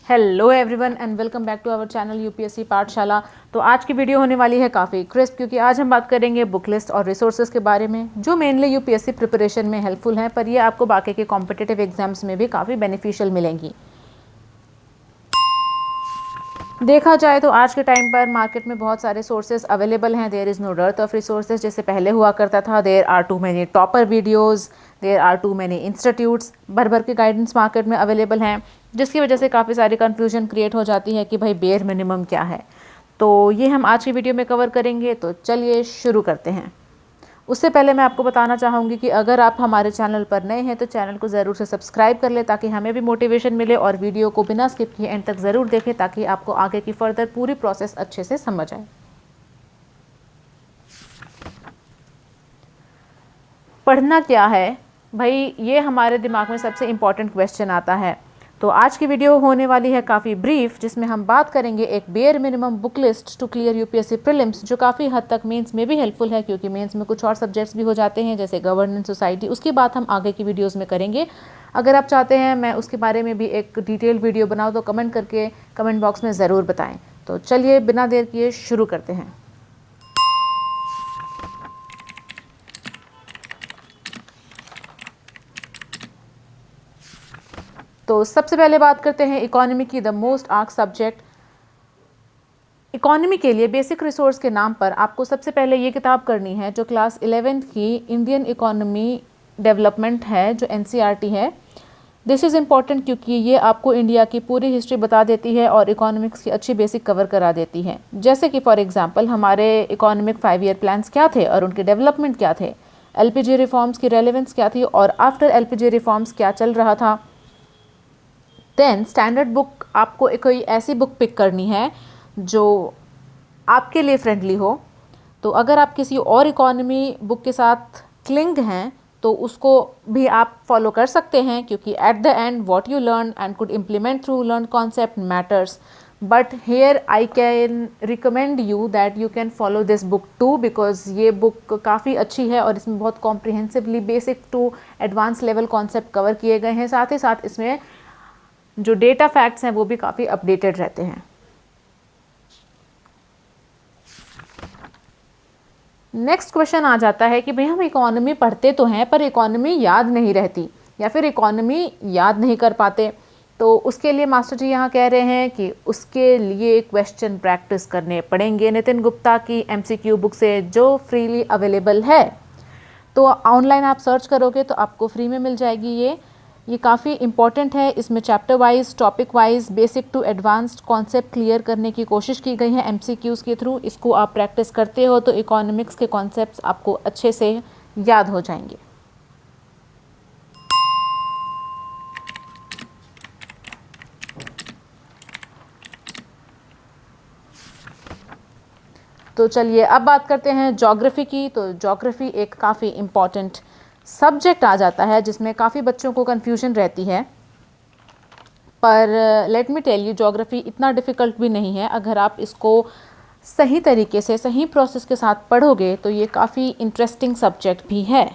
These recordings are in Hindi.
Hello everyone and welcome back to our channel UPSC Pathshala. तो आज की वीडियो होने वाली है काफ़ी क्रिस्प, क्योंकि आज हम बात करेंगे बुक लिस्ट और रिसोर्सेज के बारे में जो मेनली यूपीएससी प्रिपरेशन में हेल्पफुल हैं, पर ये आपको बाकी के कॉम्पिटिटिव एग्जाम्स में भी काफ़ी बेनिफिशियल मिलेंगी। देखा जाए तो आज के टाइम पर मार्केट में बहुत सारे सोर्सेज अवेलेबल हैं। There is no dearth of resources, जैसे पहले हुआ करता था। There are too many topper videos, there are too many institutes, भर भर के गाइडेंस मार्केट में अवेलेबल हैं, जिसकी वजह से काफ़ी सारी कन्फ्यूजन क्रिएट हो जाती है कि भाई बेयर मिनिमम क्या है। तो ये हम आज की वीडियो में कवर करेंगे, तो चलिए शुरू करते हैं। उससे पहले मैं आपको बताना चाहूँगी कि अगर आप हमारे चैनल पर नए हैं तो चैनल को ज़रूर से सब्सक्राइब कर लें, ताकि हमें भी मोटिवेशन मिले, और वीडियो को बिना स्किप किए एंड तक ज़रूर देखें, ताकि आपको आगे की फर्दर पूरी प्रोसेस अच्छे से समझ आए। पढ़ना क्या है भाई, ये हमारे दिमाग में सबसे इम्पॉर्टेंट क्वेश्चन आता है। तो आज की वीडियो होने वाली है काफ़ी ब्रीफ, जिसमें हम बात करेंगे एक bare minimum book list to clear UPSC prelims, जो काफ़ी हद तक मेंस में भी हेल्पफुल है, क्योंकि मेंस में कुछ और सब्जेक्ट्स भी हो जाते हैं जैसे गवर्नेंस, सोसाइटी। उसकी बात हम आगे की वीडियोज़ में करेंगे। अगर आप चाहते हैं मैं उसके बारे में भी एक डिटेल वीडियो बनाऊँ तो कमेंट करके कमेंट बॉक्स में ज़रूर बताएँ। तो चलिए बिना देर किए शुरू करते हैं। तो सबसे पहले बात करते हैं इकोनॉमी की, the most asked subject. Economy के लिए बेसिक रिसोर्स के नाम पर आपको सबसे पहले ये किताब करनी है, जो क्लास 11th की इंडियन इकोनॉमी डेवलपमेंट है, जो एनसीईआरटी है। दिस इज़ इम्पॉर्टेंट क्योंकि ये आपको इंडिया की पूरी हिस्ट्री बता देती है और इकोनॉमिक्स की अच्छी बेसिक कवर करा देती है। जैसे कि फॉर एग्जांपल हमारे इकोनॉमिक 5 ईयर प्लान्स क्या थे और उनके डेवलपमेंट क्या थे, एलपीजी रिफॉर्म्स की रेलेवेंस क्या थी, और आफ्टर एलपीजी रिफॉर्म्स क्या चल रहा था। देन स्टैंडर्ड बुक, आपको कोई ऐसी बुक पिक करनी है जो आपके लिए फ्रेंडली हो। तो अगर आप किसी और इकोनॉमी बुक के साथ क्लिंग हैं तो उसको भी आप फॉलो कर सकते हैं, क्योंकि at the end what you learn and could implement through learn concept matters. But here I can recommend you that you can follow this book too, because ये बुक काफ़ी अच्छी है और इसमें बहुत comprehensively basic to advance level concept cover किए गए हैं। साथ ही साथ इसमें जो डेटा फैक्ट्स हैं वो भी काफ़ी अपडेटेड रहते हैं। नेक्स्ट क्वेश्चन आ जाता है कि भाई हम इकोनॉमी पढ़ते तो हैं पर इकोनॉमी याद नहीं रहती, या फिर इकोनॉमी याद नहीं कर पाते। तो उसके लिए मास्टर जी यहाँ कह रहे हैं कि उसके लिए क्वेश्चन प्रैक्टिस करने पड़ेंगे नितिन गुप्ता की एमसीक्यू बुक से, जो फ्रीली अवेलेबल है। तो ऑनलाइन आप सर्च करोगे तो आपको फ्री में मिल जाएगी। ये काफ़ी इंपॉर्टेंट है। इसमें chapter wise, topic wise, basic to advanced concept clear करने की कोशिश की गई है एमसीक्यूज़ के थ्रू। इसको आप प्रैक्टिस करते हो तो इकोनॉमिक्स के कॉन्सेप्ट्स आपको अच्छे से याद हो जाएंगे। तो चलिए अब बात करते हैं ज्योग्राफी की। तो ज्योग्राफी एक काफ़ी इम्पॉर्टेंट सब्जेक्ट आ जाता है, जिसमें काफ़ी बच्चों को कन्फ्यूजन रहती है। पर let me tell you, geography इतना डिफ़िकल्ट भी नहीं है। अगर आप इसको सही तरीके से, सही प्रोसेस के साथ पढ़ोगे तो ये काफ़ी इंटरेस्टिंग सब्जेक्ट भी है।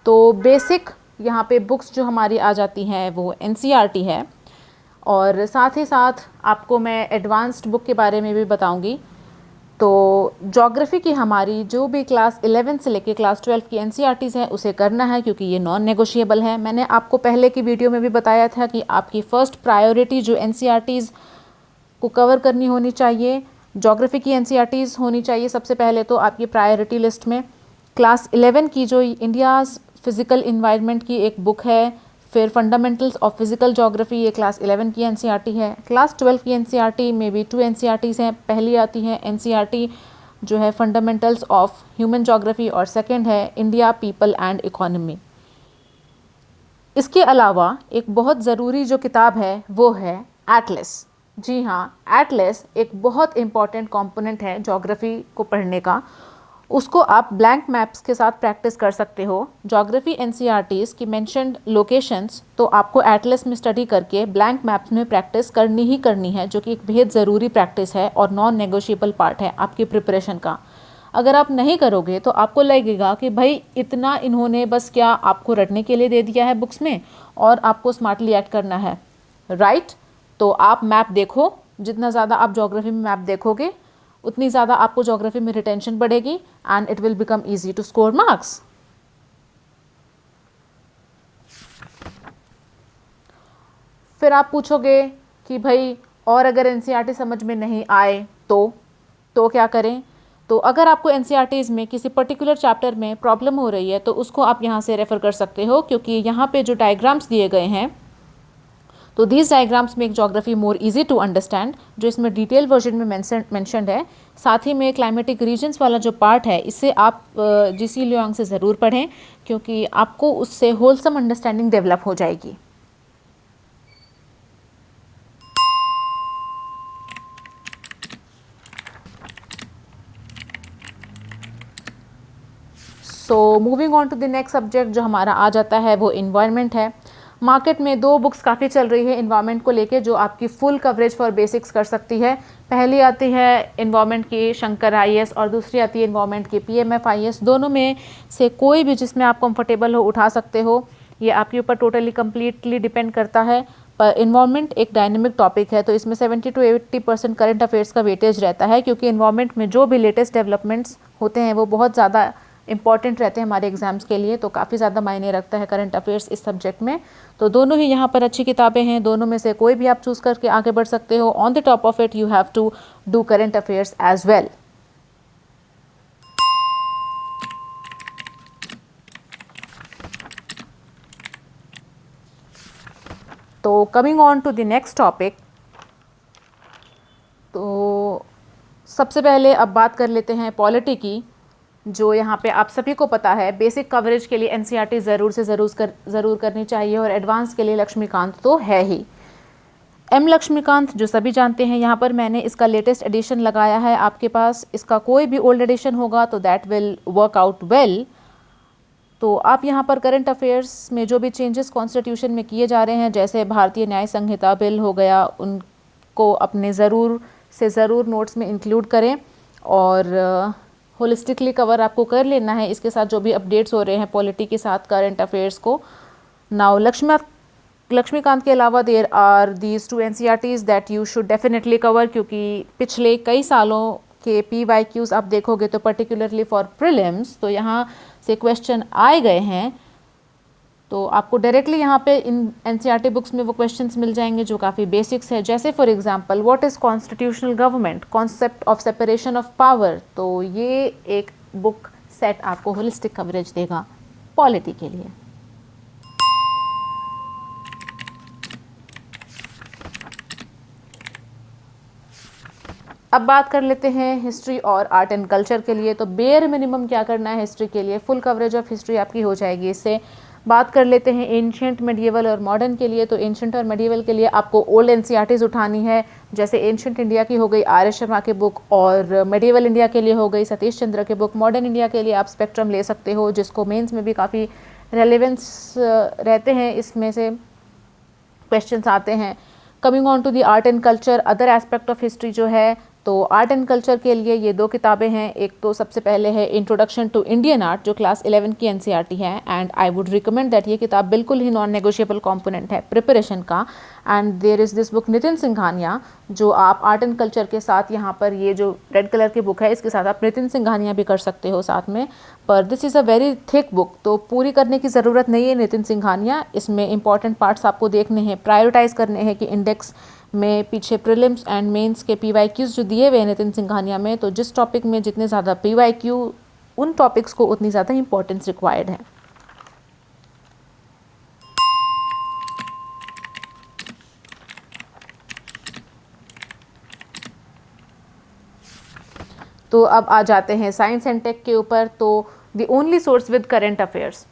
तो बेसिक यहाँ पे बुक्स जो हमारी आ जाती हैं वो एनसीईआरटी है, और साथ ही साथ आपको मैं एडवांस्ड बुक के बारे में भी बताऊंगी। तो ज्योग्राफी की हमारी जो भी क्लास 11 से लेके क्लास 12 की एनसीईआरटीज़ हैं उसे करना है, क्योंकि ये नॉन नेगोशिएबल है। मैंने आपको पहले की वीडियो में भी बताया था कि आपकी फ़र्स्ट प्रायोरिटी जो एनसीईआरटीज़ को कवर करनी होनी चाहिए, ज्योग्राफी की एनसीईआरटीज़ होनी चाहिए सबसे पहले तो आपकी प्रायोरिटी लिस्ट में। क्लास 11 की जो इंडियाज़ फिज़िकल इन्वायरमेंट की एक बुक है, फिर फंडामेंटल्स ऑफ फिज़िकल ज्योग्राफी, ये क्लास 11 की एनसीईआरटी है। क्लास 12 की एनसीईआरटी में भी 2 एनसीईआरटीज़ हैं। पहली आती है एनसीईआरटी जो है फंडामेंटल्स ऑफ ह्यूमन ज्योग्राफी, और सेकंड है इंडिया, पीपल एंड इकोनॉमी। इसके अलावा एक बहुत ज़रूरी जो किताब है वो है एटलस। जी हाँ, एटलस एक बहुत इम्पॉर्टेंट कंपोनेंट है ज्योग्राफी को पढ़ने का। उसको आप ब्लैंक मैप्स के साथ प्रैक्टिस कर सकते हो। ज्योग्राफी एनसीईआरटीज़ की मेंशन्ड लोकेशंस तो आपको एटलस में स्टडी करके ब्लैंक मैप्स में प्रैक्टिस करनी ही करनी है, जो कि एक बेहद ज़रूरी प्रैक्टिस है और नॉन नेगोशिएबल पार्ट है आपकी प्रिपरेशन का। अगर आप नहीं करोगे तो आपको लगेगा कि भाई इतना इन्होंने बस क्या आपको रटने के लिए दे दिया है बुक्स में और आपको स्मार्टली एक्ट करना है, राइट। तो आप मैप देखो, जितना ज़्यादा आप ज्योग्राफी में मैप देखोगे उतनी ज़्यादा आपको ज्योग्राफी में रिटेंशन बढ़ेगी and it will become easy to score marks. फिर आप पूछोगे कि भाई और अगर एनसीईआरटी समझ में नहीं आए तो क्या करें। तो अगर आपको एनसीईआरटीज़ में किसी पर्टिकुलर चैप्टर में प्रॉब्लम हो रही है तो उसको आप यहाँ से रेफ़र कर सकते हो, क्योंकि यहाँ पे जो डायग्राम्स दिए गए हैं तो these diagrams make geography more easy to understand, जो इसमें डिटेल वर्जन में मेंशन्ड है। साथ ही में क्लाइमेटिक रीजन्स वाला जो पार्ट है इससे आप जीसी लियोंग से ज़रूर पढ़ें, क्योंकि आपको उससे होलसम अंडरस्टैंडिंग डेवलप हो जाएगी। So moving on to the next subject जो हमारा आ जाता है वो इन्वायरमेंट है। मार्केट में दो बुक्स काफ़ी चल रही है इन्वायरमेंट को लेके जो आपकी फुल कवरेज फॉर बेसिक्स कर सकती है। पहली आती है इन्वायरमेंट की शंकर आईएएस और दूसरी आती है इन्वायरमेंट की पीएमएफ आईएएस। दोनों में से कोई भी जिसमें आप कंफर्टेबल हो उठा सकते हो, ये आपके ऊपर टोटली कम्प्लीटली डिपेंड करता है। पर इन्वायरमेंट एक डायनेमिक टॉपिक है तो इसमें 70 to 80% करंट अफेयर्स का वेटेज रहता है, क्योंकि इन्वायरमेंट में जो भी लेटेस्ट डेवलपमेंट्स होते हैं वो बहुत ज़्यादा इंपॉर्टेंट रहते हैं हमारे एग्जाम्स के लिए, तो काफ़ी ज़्यादा मायने रखता है करंट अफेयर्स इस सब्जेक्ट में। तो दोनों ही यहाँ पर अच्छी किताबें हैं, दोनों में से कोई भी आप चूज़ करके आगे बढ़ सकते हो। On the top of it you have to do current affairs as well. तो coming on to the next topic, तो सबसे पहले अब बात कर लेते हैं पॉलिटी की, जो यहाँ पे आप सभी को पता है बेसिक कवरेज के लिए एनसीईआरटी ज़रूर करनी चाहिए और एडवांस के लिए लक्ष्मीकांत तो है ही। एम लक्ष्मीकांत जो सभी जानते हैं, यहाँ पर मैंने इसका लेटेस्ट एडिशन लगाया है आपके पास। इसका कोई भी ओल्ड एडिशन होगा तो that will work out well. तो आप यहाँ पर करंट अफेयर्स में जो भी चेंजेस कॉन्स्टिट्यूशन में किए जा रहे हैं, जैसे भारतीय न्याय संहिता बिल हो गया, उनको अपने ज़रूर नोट्स में इंक्लूड करें और होलिस्टिकली कवर आपको कर लेना है इसके साथ जो भी अपडेट्स हो रहे हैं पॉलिटी के साथ करंट अफेयर्स को। नाउ लक्ष्मीकांत के अलावा there are these two NCERTs that you should definitely cover, क्योंकि पिछले कई सालों के पीवाईक्यूज़ आप देखोगे तो पर्टिकुलरली फॉर प्रीलिम्स तो यहाँ से क्वेश्चन आए गए हैं। तो आपको डायरेक्टली यहाँ पे इन एनसीईआरटी बुक्स में वो क्वेश्चंस मिल जाएंगे जो काफ़ी बेसिक्स है, जैसे for example what is constitutional government, concept of separation of power. तो ये एक बुक सेट आपको होलिस्टिक कवरेज देगा पॉलिटी के लिए। अब बात कर लेते हैं हिस्ट्री और आर्ट एंड कल्चर के लिए। तो बेयर मिनिमम क्या करना है हिस्ट्री के लिए, फुल कवरेज ऑफ हिस्ट्री आपकी हो जाएगी इससे। बात कर लेते हैं एंशिएंट, मेडिएवल और मॉडर्न के लिए। तो एंशिएंट और मेडिएवल के लिए आपको ओल्ड एनसीईआरटीज़ उठानी है, जैसे एंशिएंट इंडिया की हो गई आर एस शर्मा की बुक और मेडिएवल इंडिया के लिए हो गई सतीश चंद्र की बुक। मॉडर्न इंडिया के लिए आप स्पेक्ट्रम ले सकते हो, जिसको मेंस में भी काफ़ी रेलेवेंस रहते हैं, इसमें से क्वेश्चंस आते हैं। Coming on to the art and culture, other aspect of history जो है, तो आर्ट एंड कल्चर के लिए ये दो किताबें हैं। एक तो सबसे पहले है इंट्रोडक्शन टू इंडियन आर्ट जो क्लास 11 की एनसीईआरटी है, and I would recommend that ये किताब बिल्कुल ही नॉन नेगोशिएबल कंपोनेंट है प्रिपरेशन का। And there is this book Nitin Singhania, जो आप आर्ट एंड कल्चर के साथ यहाँ पर ये जो रेड कलर की बुक है इसके साथ आप नितिन सिंघानिया भी कर सकते हो साथ में, पर this is a very thick book, तो पूरी करने की ज़रूरत नहीं है नितिन सिंघानिया। इसमें इंपॉर्टेंट पार्ट्स आपको देखने हैं, प्रायोरिटाइज करने हैं कि इंडेक्स में पीछे प्रीलिम्स एंड मेंस के पीवाईक्यूज़ जो दिए हुए हैं नितिन सिंघानिया में, तो जिस टॉपिक में जितने ज़्यादा पीवाईक्यू उन टॉपिक्स को उतनी ज़्यादा इंपॉर्टेंस रिक्वायर्ड है। तो अब आ जाते हैं साइंस एंड टेक के ऊपर। तो the only source with current affairs,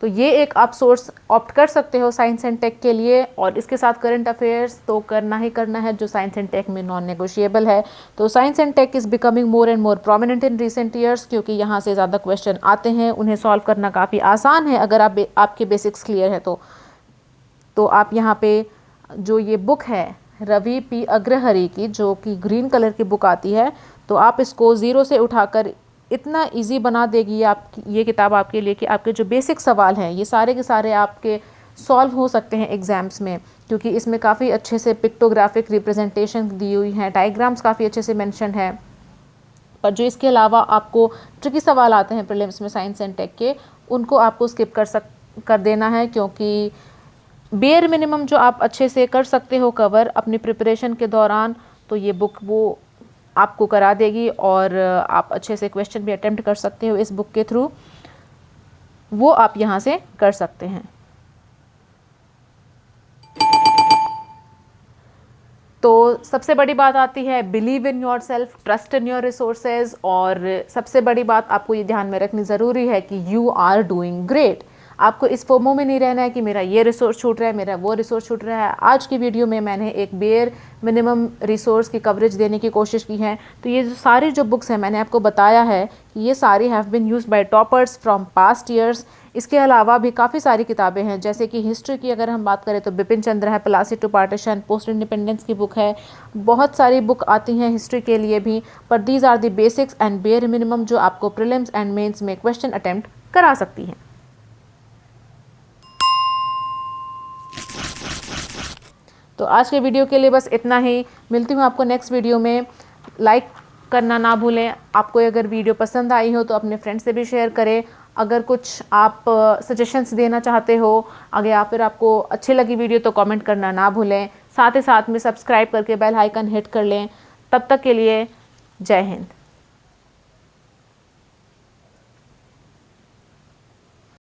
तो ये एक आप सोर्स ऑप्ट कर सकते हो साइंस एंड टेक के लिए, और इसके साथ करंट अफेयर्स तो करना ही करना है जो साइंस एंड टेक में नॉन नेगोशिएबल है। तो science and tech is becoming more and more prominent in recent years, क्योंकि यहाँ से ज़्यादा क्वेश्चन आते हैं, उन्हें सॉल्व करना काफ़ी आसान है अगर आपके बेसिक्स क्लियर है तो आप यहाँ पे जो ये बुक है रवि पी अग्रहरि की, जो कि ग्रीन कलर की बुक आती है, तो आप इसको ज़ीरो से उठाकर इतना इजी बना देगी आप ये किताब आपके लिए कि आपके जो बेसिक सवाल हैं ये सारे के सारे आपके सॉल्व हो सकते हैं एग्ज़ाम्स में, क्योंकि इसमें काफ़ी अच्छे से पिक्टोग्राफिक रिप्रेजेंटेशन दी हुई हैं, डायग्राम्स काफ़ी अच्छे से मेंशन है। पर जो इसके अलावा आपको ट्रिकी सवाल आते हैं प्रीलिम्स में साइंस एंड टेक के, उनको आपको स्किप कर देना है, क्योंकि बेयर मिनिमम जो आप अच्छे से कर सकते हो कवर अपनी प्रिपरेशन के दौरान, तो ये बुक वो आपको करा देगी और आप अच्छे से क्वेश्चन भी अटेम्प्ट कर सकते हो इस बुक के थ्रू, वो आप यहाँ से कर सकते हैं। तो सबसे बड़ी बात आती है believe in your self, trust in your resources, और सबसे बड़ी बात आपको ये ध्यान में रखनी ज़रूरी है कि यू आर डूइंग ग्रेट। आपको इस फोमो में नहीं रहना है कि मेरा ये रिसोर्स छूट रहा है, मेरा वो रिसोर्स छूट रहा है। आज की वीडियो में मैंने एक बेयर मिनिमम रिसोर्स की कवरेज देने की कोशिश की है। तो ये जो सारी जो बुक्स हैं मैंने आपको बताया है कि ये सारी have been used by toppers from past years. इसके अलावा भी काफ़ी सारी किताबें हैं, जैसे कि हिस्ट्री की अगर हम बात करें तो बिपिन चंद्र है, Plassey to partition, post independence की बुक है, बहुत सारी बुक आती हैं हिस्ट्री के लिए भी। पर these are the basics and bare minimum जो आपको प्रीलिम्स एंड मेंस में क्वेश्चन अटेम्प्ट करा सकती हैं। तो आज के वीडियो के लिए बस इतना ही। मिलती हूँ आपको नेक्स्ट वीडियो में। लाइक करना ना भूलें। आपको अगर वीडियो पसंद आई हो तो अपने फ्रेंड से भी शेयर करें। अगर कुछ आप सजेशंस देना चाहते हो अगर या फिर आपको अच्छी लगी वीडियो तो कमेंट करना ना भूलें। साथ ही साथ में सब्सक्राइब करके बेल आइकन हिट कर लें। तब तक के लिए जय हिंद।